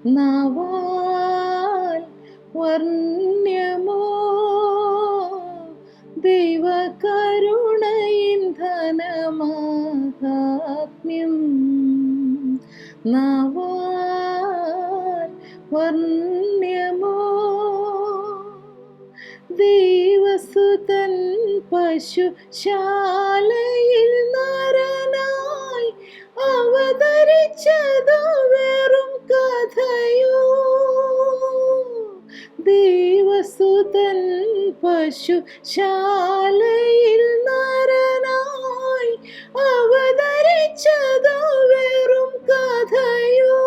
നാവാൽ വർണ്യമോ ദൈവകരുണയിൻ ധനമാഹാത്മ്യം. നാവാൽ വർണ്യമോ ദൈവസുതൻ പശുശാലയിൽ നരനായി അവതരിച്ചതോ വെറും കഥയോ. ദൈവസുതൻ പശുശാലയിൽ നരനായി അവതരിച്ചതോ വെറും കഥയോ.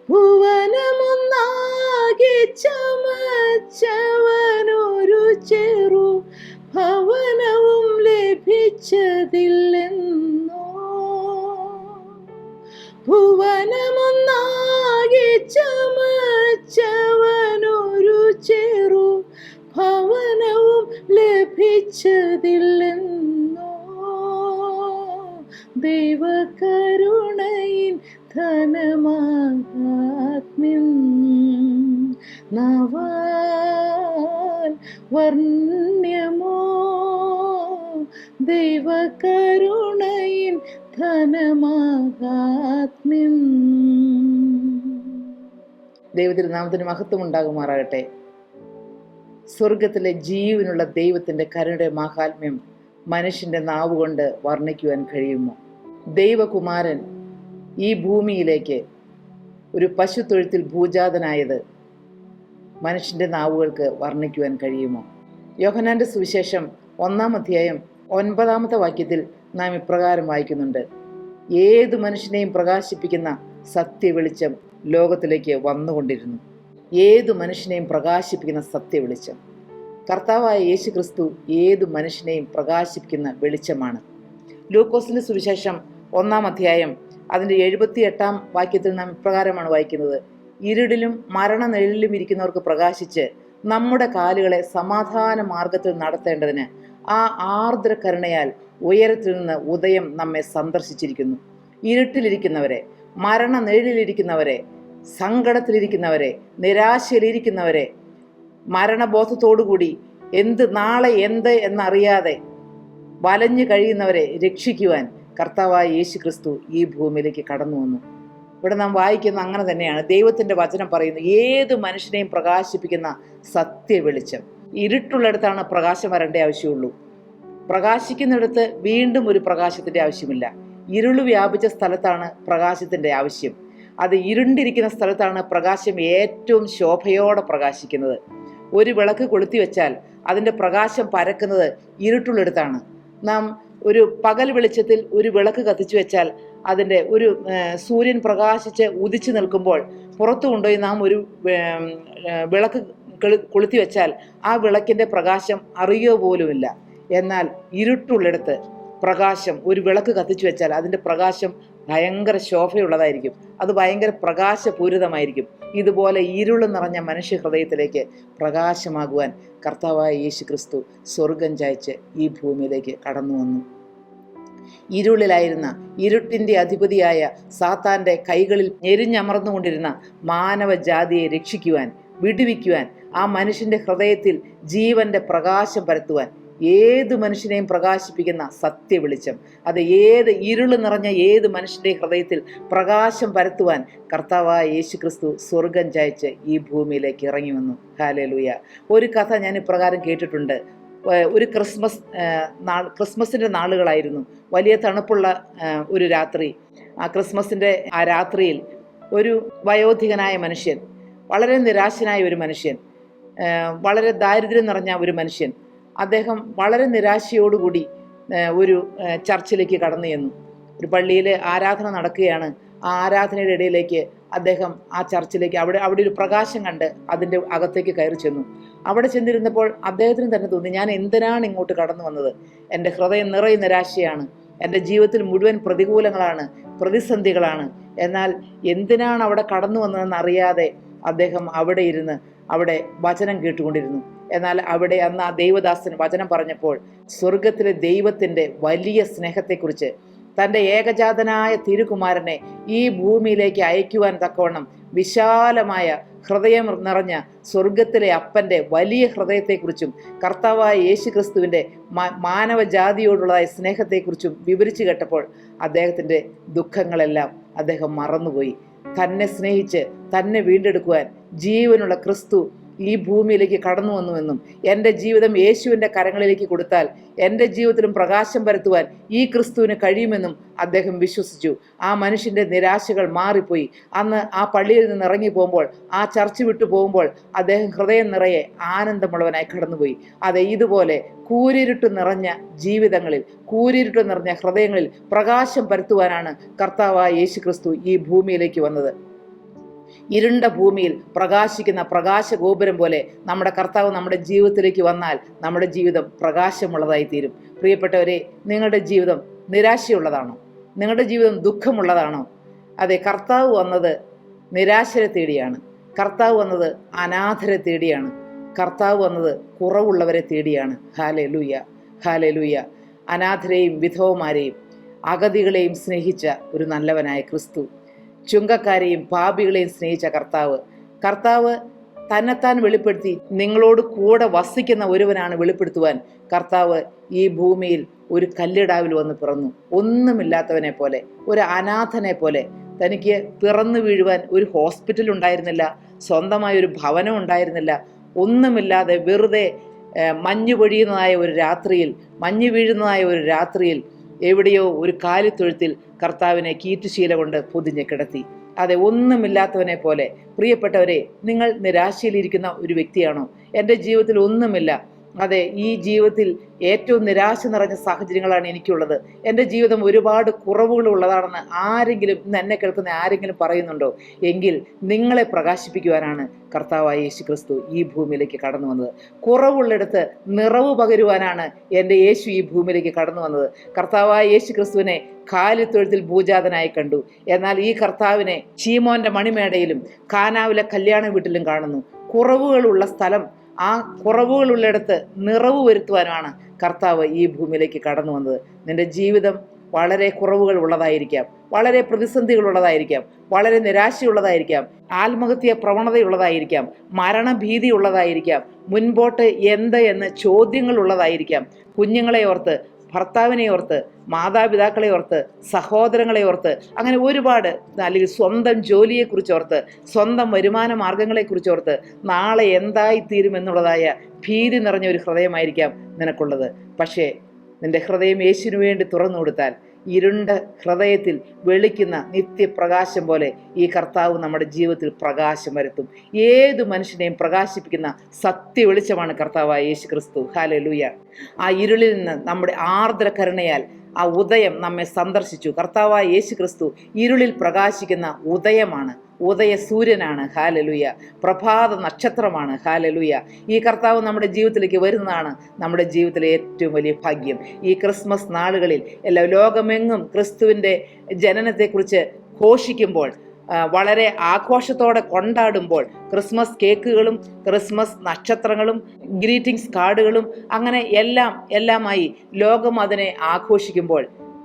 ഭുവനമൊന്നാകെ ചമച്ചവനൊരു ചെറു ഭവനവും ലഭിച്ചതില്ലെന്നോ. ഭുവനമൊന്നാകെ ചമച്ചവനൊരു ചെറു ഭവനവും ലഭിച്ചതില്ലെന്നോ. ദൈവകരുണയിൻ ധനമാഹാത്മ്യം. നാവാൽ വർണ്യമോ ദൈവകരുണയിൻ ധനമാഹാത്മ്യം. ദൈവത്തിരുനാമത്തിന് മഹത്വം ഉണ്ടാകുമാറാകട്ടെ. സ്വർഗത്തിലെ ജീവനുള്ള ദൈവത്തിൻ്റെ കരുണയുടെ മാഹാത്മ്യം മനുഷ്യൻ്റെ നാവുകൊണ്ട് വർണ്ണിക്കുവാൻ കഴിയുമോ? ദൈവകുമാരൻ ഈ ഭൂമിയിലേക്ക് ഒരു പശുത്തൊഴുത്തിൽ ഭൂജാതനായത് മനുഷ്യൻ്റെ നാവുകൾക്ക് വർണ്ണിക്കുവാൻ കഴിയുമോ? യോഹന്നാന്റെ സുവിശേഷം 1-ാം അധ്യായം 9-ാമത്തെ വാക്യത്തിൽ നാം ഇപ്രകാരം വായിക്കുന്നുണ്ട്: ഏതു മനുഷ്യനെയും പ്രകാശിപ്പിക്കുന്ന സത്യവെളിച്ചം ലോകത്തിലേക്ക് വന്നുകൊണ്ടിരുന്നു. ഏതു മനുഷ്യനെയും പ്രകാശിപ്പിക്കുന്ന സത്യവെളിച്ചം. കർത്താവായ യേശു ക്രിസ്തു ഏതു മനുഷ്യനെയും പ്രകാശിപ്പിക്കുന്ന വെളിച്ചമാണ്. ലൂക്കോസിന്റെ സുവിശേഷം 1-ാം അധ്യായം അതിൻ്റെ 78-ാം വാക്യത്തിൽ നാം ഇപ്രകാരമാണ് വായിക്കുന്നത്: ഇരുടിലും മരണനിഴലിലും ഇരിക്കുന്നവർക്ക് പ്രകാശിച്ച് നമ്മുടെ കാലുകളെ സമാധാന മാർഗത്തിൽ നടത്തേണ്ടതിന് ആ ആർദ്ര കരുണയാൽ ഉയരത്തിൽ നിന്ന് ഉദയം നമ്മെ സന്ദർശിച്ചിരിക്കുന്നു. ഇരുട്ടിലിരിക്കുന്നവരെ, മരണനിഴലിലിരിക്കുന്നവരെ, സങ്കടത്തിലിരിക്കുന്നവരെ, നിരാശയിലിരിക്കുന്നവരെ, മരണബോധത്തോടുകൂടി നാളെ എന്ത് എന്നറിയാതെ വലഞ്ഞു കഴിയുന്നവരെ രക്ഷിക്കുവാൻ കർത്താവായ യേശു ക്രിസ്തു ഈ ഭൂമിയിലേക്ക് കടന്നു വന്നു. ഇവിടെ നാം വായിക്കുന്ന അങ്ങനെ തന്നെയാണ്. ദൈവത്തിൻ്റെ വചനം പറയുന്നു, ഏത് മനുഷ്യനെയും പ്രകാശിപ്പിക്കുന്ന സത്യ വെളിച്ചം. ഇരുട്ടുള്ളിടത്താണ് പ്രകാശം വരേണ്ട ആവശ്യമുള്ളൂ. പ്രകാശിക്കുന്നിടത്ത് വീണ്ടും ഒരു പ്രകാശത്തിൻ്റെ ആവശ്യമില്ല. ഇരുള് വ്യാപിച്ച സ്ഥലത്താണ് പ്രകാശത്തിൻ്റെ ആവശ്യം. അത് ഇരുണ്ടിരിക്കുന്ന സ്ഥലത്താണ് പ്രകാശം ഏറ്റവും ശോഭയോടെ പ്രകാശിക്കുന്നത്. ഒരു വിളക്ക് കൊളുത്തി വെച്ചാൽ അതിൻ്റെ പ്രകാശം പരക്കുന്നത് ഇരുട്ടുള്ളിടത്താണ്. നാം ഒരു പകൽ വെളിച്ചത്തിൽ ഒരു വിളക്ക് കത്തിച്ചു വെച്ചാൽ അതിൻ്റെ സൂര്യൻ പ്രകാശിച്ച് ഉദിച്ചു നിൽക്കുമ്പോൾ പുറത്തു കൊണ്ടുപോയി നാം ഒരു വിളക്ക് കൊളുത്തി വെച്ചാൽ ആ വിളക്കിൻ്റെ പ്രകാശം അറിയുക പോലുമില്ല. എന്നാൽ ഇരുട്ടുള്ളിടത്ത് പ്രകാശം, ഒരു വിളക്ക് കത്തിച്ചു വെച്ചാൽ അതിൻ്റെ പ്രകാശം ഭയങ്കര ശോഭയുള്ളതായിരിക്കും. അത് ഭയങ്കര പ്രകാശപൂരിതമായിരിക്കും. ഇതുപോലെ ഇരുള് നിറഞ്ഞ മനുഷ്യ ഹൃദയത്തിലേക്ക് പ്രകാശമാകുവാൻ കർത്താവായ യേശു ക്രിസ്തു സ്വർഗം ചായ്ച്ച് ഈ ഭൂമിയിലേക്ക് കടന്നു വന്നു. ഇരുളിലായിരുന്ന, ഇരുട്ടിൻ്റെ അധിപതിയായ സാത്താൻ്റെ കൈകളിൽ ഞെരിഞ്ഞമർന്നുകൊണ്ടിരുന്ന മാനവജാതിയെ രക്ഷിക്കുവാൻ, വിടുവിക്കുവാൻ, ആ മനുഷ്യൻ്റെ ഹൃദയത്തിൽ ജീവന്റെ പ്രകാശം പരത്തുവാൻ, ഏത് മനുഷ്യനെയും പ്രകാശിപ്പിക്കുന്ന സത്യ വെളിച്ചം, അത് ഇരുള് നിറഞ്ഞ ഏത് മനുഷ്യൻ്റെ ഹൃദയത്തിൽ പ്രകാശം പരത്തുവാൻ കർത്താവായ യേശു ക്രിസ്തു സ്വർഗം ചായ്ച്ച് ഈ ഭൂമിയിലേക്ക് ഇറങ്ങി വന്നു. ഹല്ലേലൂയ. ഒരു കഥ ഞാൻ ഇപ്രകാരം കേട്ടിട്ടുണ്ട്. ഒരു ക്രിസ്മസിൻ്റെ നാളുകളായിരുന്നു. വലിയ തണുപ്പുള്ള ഒരു രാത്രി. ആ ക്രിസ്മസിൻ്റെ ആ രാത്രിയിൽ ഒരു വയോധികനായ മനുഷ്യൻ, വളരെ നിരാശനായ ഒരു മനുഷ്യൻ, വളരെ ദാരിദ്ര്യം നിറഞ്ഞ ഒരു മനുഷ്യൻ, അദ്ദേഹം വളരെ നിരാശയോടുകൂടി ഒരു ചർച്ചിലേക്ക് കടന്നു ചെന്നു. ഒരു പള്ളിയിൽ ആരാധന നടക്കുകയാണ്. ആ ആരാധനയുടെ ഇടയിലേക്ക് അദ്ദേഹം ആ ചർച്ചിലേക്ക് അവിടെ ഒരു പ്രകാശം കണ്ട് അതിൻ്റെ അകത്തേക്ക് കയറി ചെന്നു. അവിടെ ചെന്നിരുന്നപ്പോൾ അദ്ദേഹത്തിന് തന്നെ തോന്നി, ഞാൻ എന്തിനാണ് ഇങ്ങോട്ട് കടന്നു വന്നത്? എൻ്റെ ഹൃദയം നിറയെ നിരാശയാണ്, എൻ്റെ ജീവിതത്തിൽ മുഴുവൻ പ്രതികൂലങ്ങളാണ്, പ്രതിസന്ധികളാണ്. എന്നാൽ എന്തിനാണ് അവിടെ കടന്നു വന്നതെന്ന് അറിയാതെ അദ്ദേഹം അവിടെ ഇരുന്ന് അവിടെ വചനം കേട്ടുകൊണ്ടിരുന്നു. എന്നാൽ അവിടെ അന്ന് ആ ദൈവദാസൻ വചനം പറഞ്ഞപ്പോൾ സ്വർഗത്തിലെ ദൈവത്തിൻ്റെ വലിയ സ്നേഹത്തെക്കുറിച്ച്, തൻ്റെ ഏകജാതനായ തിരുകുമാരനെ ഈ ഭൂമിയിലേക്ക് അയക്കുവാൻ തക്കവണ്ണം വിശാലമായ ഹൃദയം നിറഞ്ഞ സ്വർഗത്തിലെ അപ്പൻ്റെ വലിയ ഹൃദയത്തെക്കുറിച്ചും കർത്താവായ യേശു ക്രിസ്തുവിൻ്റെ മാനവജാതിയോടുള്ളതായ സ്നേഹത്തെക്കുറിച്ചും വിവരിച്ചു കേട്ടപ്പോൾ അദ്ദേഹത്തിൻ്റെ ദുഃഖങ്ങളെല്ലാം അദ്ദേഹം മറന്നുപോയി. തന്നെ സ്നേഹിച്ച് തന്നെ വീണ്ടെടുക്കുവാൻ ജീവനുള്ള ക്രിസ്തു ഈ ഭൂമിയിലേക്ക് കടന്നു വന്നുവെന്നും എൻ്റെ ജീവിതം യേശുവിൻ്റെ കരങ്ങളിലേക്ക് കൊടുത്താൽ എൻ്റെ ജീവിതത്തിലും പ്രകാശം പരത്തുവാൻ ഈ ക്രിസ്തുവിന് കഴിയുമെന്നും അദ്ദേഹം വിശ്വസിച്ചു. ആ മനുഷ്യൻ്റെ നിരാശകൾ മാറിപ്പോയി. അന്ന് ആ പള്ളിയിൽ നിന്ന് ഇറങ്ങി പോകുമ്പോൾ, ആ ചർച്ച് വിട്ടു പോകുമ്പോൾ അദ്ദേഹം ഹൃദയം നിറയെ ആനന്ദമുള്ളവനായി കടന്നുപോയി. അതെ, ഇതുപോലെ കൂരിരുട്ട് നിറഞ്ഞ ജീവിതങ്ങളിൽ, കൂരിരുട്ട് നിറഞ്ഞ ഹൃദയങ്ങളിൽ പ്രകാശം പരത്തുവാനാണ് കർത്താവായ യേശു ക്രിസ്തു ഈ ഭൂമിയിലേക്ക് വന്നത്. ഇരുണ്ട ഭൂമിയിൽ പ്രകാശിക്കുന്ന പ്രകാശ ഗോപുരം പോലെ നമ്മുടെ കർത്താവ് നമ്മുടെ ജീവിതത്തിലേക്ക് വന്നാൽ നമ്മുടെ ജീവിതം പ്രകാശമുള്ളതായി തീരും. പ്രിയപ്പെട്ടവരെ, നിങ്ങളുടെ ജീവിതം നിരാശയുള്ളതാണോ? നിങ്ങളുടെ ജീവിതം ദുഃഖമുള്ളതാണോ? അതെ, കർത്താവ് വന്നത് നിരാശരെ തേടിയാണ്. കർത്താവ് വന്നത് അനാഥരെ തേടിയാണ്. കർത്താവ് വന്നത് കുറവുള്ളവരെ തേടിയാണ്. Hallelujah, hallelujah. അനാഥരെയും വിധവമാരെയും അഗതികളെയും സ്നേഹിച്ച ഒരു നല്ലവനായ ക്രിസ്തു, ചുങ്കക്കാരെയും പാപികളെയും സ്നേഹിച്ച കർത്താവ് തന്നെത്താൻ വെളിപ്പെടുത്തി നിങ്ങളോട് കൂടെ വസിക്കുന്ന ഒരുവനാണ് വെളിപ്പെടുത്തുവാൻ കർത്താവ് ഈ ഭൂമിയിൽ ഒരു കല്ലിടാവിൽ വന്ന് പിറന്നു. ഒന്നുമില്ലാത്തവനെ പോലെ, ഒരു അനാഥനെ പോലെ. തനിക്ക് പിറന്നു വീഴുവാൻ ഒരു ഹോസ്പിറ്റൽ ഉണ്ടായിരുന്നില്ല, സ്വന്തമായ ഒരു ഭവനം ഉണ്ടായിരുന്നില്ല. ഒന്നുമില്ലാതെ വെറുതെ മഞ്ഞു വീഴുന്നതായ ഒരു രാത്രിയിൽ എവിടെയോ ഒരു കാലിത്തൊഴുത്തിൽ കർത്താവിനെ കീറ്റുശീല കൊണ്ട് പൊതിഞ്ഞ് കിടത്തി. അതെ, ഒന്നുമില്ലാത്തവനെ പോലെ. പ്രിയപ്പെട്ടവരെ, നിങ്ങൾ നിരാശയിലിരിക്കുന്ന ഒരു വ്യക്തിയാണോ? എൻ്റെ ജീവിതത്തിൽ ഒന്നുമില്ല. അതെ, ഈ ജീവിതത്തിൽ ഏറ്റവും നിരാശ നിറഞ്ഞ സാഹചര്യങ്ങളാണ് എനിക്കുള്ളത്. എൻ്റെ ജീവിതം ഒരുപാട് കുറവുകൾ ഉള്ളതാണെന്ന് ആരെങ്കിലും, ഇന്ന് എന്നെ കേൾക്കുന്ന ആരെങ്കിലും പറയുന്നുണ്ടോ? എങ്കിൽ നിങ്ങളെ പ്രകാശിപ്പിക്കുവാനാണ് കർത്താവായ യേശു ക്രിസ്തു ഈ ഭൂമിയിലേക്ക് കടന്നു വന്നത്. കുറവുള്ളിടത്ത് നിറവ് പകരുവാനാണ് എൻ്റെ യേശു ഈ ഭൂമിയിലേക്ക് കടന്നു വന്നത്. കർത്താവായ യേശു ക്രിസ്തുവിനെ കാലിത്തൊഴുത്തിൽ ഭൂജാതനായി കണ്ടു. എന്നാൽ ഈ കർത്താവിനെ ശീമോന്റെ മണിമേടയിലും കാനാവിലെ കല്യാണ വീട്ടിലും കാണുന്നു. കുറവുകളുള്ള സ്ഥലം, ആ കുറവുകളുള്ളിടത്ത് നിറവ് വരുത്തുവാനാണ് കർത്താവ് ഈ ഭൂമിയിലേക്ക് കടന്നു വന്നത്. നിന്റെ ജീവിതം വളരെ കുറവുകൾ ഉള്ളതായിരിക്കാം, വളരെ പ്രതിസന്ധികൾ ഉള്ളതായിരിക്കാം, വളരെ നിരാശയുള്ളതായിരിക്കാം, ആത്മഹത്യ പ്രവണതയുള്ളതായിരിക്കാം, മരണഭീതി ഉള്ളതായിരിക്കാം, മുൻപോട്ട് എന്ത് എന്ന് ചോദ്യങ്ങൾ ഉള്ളതായിരിക്കാം. കുഞ്ഞുങ്ങളെ ഓർത്ത്, ഭർത്താവിനെ ഓർത്ത്, മാതാപിതാക്കളെ ഓർത്ത്, സഹോദരങ്ങളെ ഓർത്ത്, അങ്ങനെ ഒരുപാട്, അല്ലെങ്കിൽ സ്വന്തം ജോലിയെക്കുറിച്ച് ഓർത്ത്, സ്വന്തം വരുമാന മാർഗങ്ങളെക്കുറിച്ച് ഓർത്ത് നാളെ എന്തായിത്തീരുമെന്നുള്ളതായ ഭീതി നിറഞ്ഞ ഒരു ഹൃദയമായിരിക്കാം നിനക്കുള്ളത്. പക്ഷേ നിന്റെ ഹൃദയം യേശുവിനു വേണ്ടി തുറന്നു കൊടുത്താൽ ഇരുണ്ട ഹൃദയത്തിൽ വെളിക്കുന്ന നിത്യപ്രകാശം പോലെ ഈ കർത്താവ് നമ്മുടെ ജീവിതത്തിൽ പ്രകാശം വരുത്തും. ഏതു മനുഷ്യനെയും പ്രകാശിപ്പിക്കുന്ന സത്യ വെളിച്ചമാണ് കർത്താവായ യേശു ക്രിസ്തു. ഹല്ലേലൂയ. ആ ഇരുളിൽ നിന്ന് നമ്മുടെ ആർദ്ര കരുണയാൽ ആ ഉദയം നമ്മെ സന്ദർശിച്ചു. കർത്താവായ യേശു ക്രിസ്തു ഇരുളിൽ പ്രകാശിക്കുന്ന ഉദയമാണ്, ഉദയ സൂര്യനാണ്. ഹല്ലേലൂയ. പ്രഭാത നക്ഷത്രമാണ്. ഹല്ലേലൂയ. ഈ കർത്താവ് നമ്മുടെ ജീവിതത്തിലേക്ക് വരുന്നതാണ് നമ്മുടെ ജീവിതത്തിലെ ഏറ്റവും വലിയ ഭാഗ്യം. ഈ ക്രിസ്മസ് നാളുകളിൽ ലോകമെങ്ങും ക്രിസ്തുവിൻ്റെ ജനനത്തെക്കുറിച്ച് ഘോഷിക്കുമ്പോൾ, വളരെ ആഘോഷത്തോടെ കൊണ്ടാടുമ്പോൾ, ക്രിസ്മസ് കേക്കുകളും ക്രിസ്മസ് നക്ഷത്രങ്ങളും ഗ്രീറ്റിംഗ്സ് കാർഡുകളും അങ്ങനെ എല്ലാമായി ലോകം അതിനെ ആഘോഷിക്കുമ്പോൾ,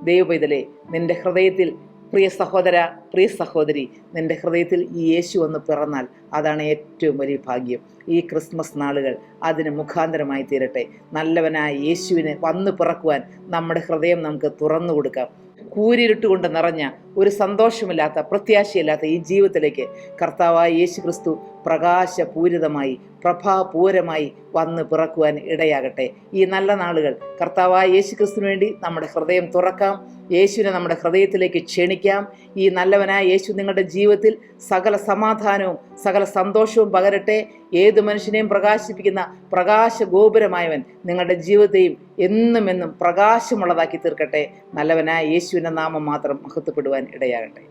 ദൈവപൈതലേ, നിന്റെ ഹൃദയത്തിൽ, പ്രിയ സഹോദര, പ്രിയ സഹോദരി, നിന്റെ ഹൃദയത്തിൽ ഈ യേശു ഒന്ന് പിറന്നാൽ അതാണ് ഏറ്റവും വലിയ ഭാഗ്യം. ഈ ക്രിസ്മസ് നാളുകൾ അതിന് മുഖാന്തരമായി തീരട്ടെ. നല്ലവനായ യേശുവിന് വന്നു പിറക്കുവാൻ നമ്മുടെ ഹൃദയം നമുക്ക് തുറന്നു കൊടുക്കാം. കൂരിരുട്ടുകൊണ്ട് നിറഞ്ഞ, ഒരു സന്തോഷമില്ലാത്ത, പ്രത്യാശയില്ലാത്ത ഈ ജീവിതത്തിലേക്ക് കർത്താവായ യേശു ക്രിസ്തു പ്രകാശപൂരിതമായി, പ്രഭാപൂരമായി വന്ന് പിറക്കുവാൻ ഇടയാകട്ടെ. ഈ നല്ല നാളുകൾ കർത്താവായ യേശു ക്രിസ്തുവിന് വേണ്ടി നമ്മുടെ ഹൃദയം തുറക്കാം. യേശുവിനെ നമ്മുടെ ഹൃദയത്തിലേക്ക് ക്ഷണിക്കാം. ഈ നല്ലവനായ യേശു നിങ്ങളുടെ ജീവിതത്തിൽ സകല സമാധാനവും സകല സന്തോഷവും പകരട്ടെ. ഏതു മനുഷ്യനെയും പ്രകാശിപ്പിക്കുന്ന പ്രകാശ ഗോപുരമായവൻ നിങ്ങളുടെ ജീവിതത്തെയും എന്നും പ്രകാശമുള്ളതാക്കി തീർക്കട്ടെ. നല്ലവനായ യേശുവിൻ്റെ നാമം മാത്രം മഹത്വപ്പെടുവാൻ ഇടയാകട്ടെ.